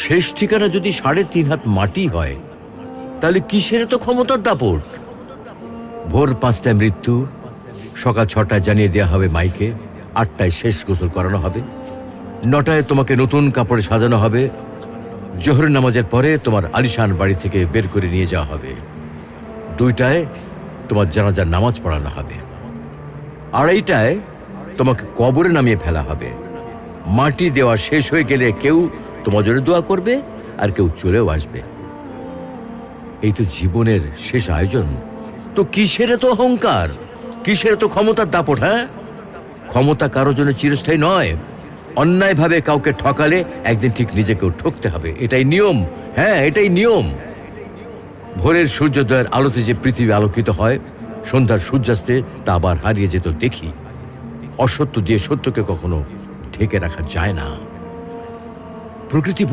শেষ ঠিকানা যদি 3.5 হাত মাটি হয়, তাহলে কিসের তো ক্ষমতার দাপট? ভোর 5টায় মৃত্যু, সকাল 6টায় জানিয়ে দেওয়া হবে মাইকে, 8টায় শেষ গোসল করানো হবে, 9টায় তোমাকে নতুন কাপড়ে সাজানো হবে, জোহরের নামাজের পরে তোমার আলিশান বাড়ি থেকে বের করে নিয়ে যাওয়া হবে, 2টায় তোমার জানাজার নামাজ পড়ানো হবে, 2:30টায় তোমাকে কবরে নামিয়ে ফেলা হবে। মাটি দেওয়া শেষ হয়ে গেলে কেউ তোমার জন্য দোয়া করবে, আর কেউ চলেও আসবে। এই তো জীবনের শেষ আয়োজন। তো কিসের তো অহংকার, কিসের তো ক্ষমতার দাপট? হ্যাঁ, ক্ষমতা কারোর জন্য চিরস্থায়ী নয়। অন্যায়ভাবে কাউকে ঠকালে একদিন ঠিক নিজেকেও ঠকতে হবে, এটাই নিয়ম। হ্যাঁ, এটাই নিয়ম। ভোরের সূর্যোদয়ের আলোতে যে পৃথিবী আলোকিত হয়, সন্ধ্যার সূর্যাস্তে তা আবার হারিয়ে যেত দেখি। অসত্য দিয়ে সত্যকে কখনো ঢেকে রাখা যায় না। প্রকৃতি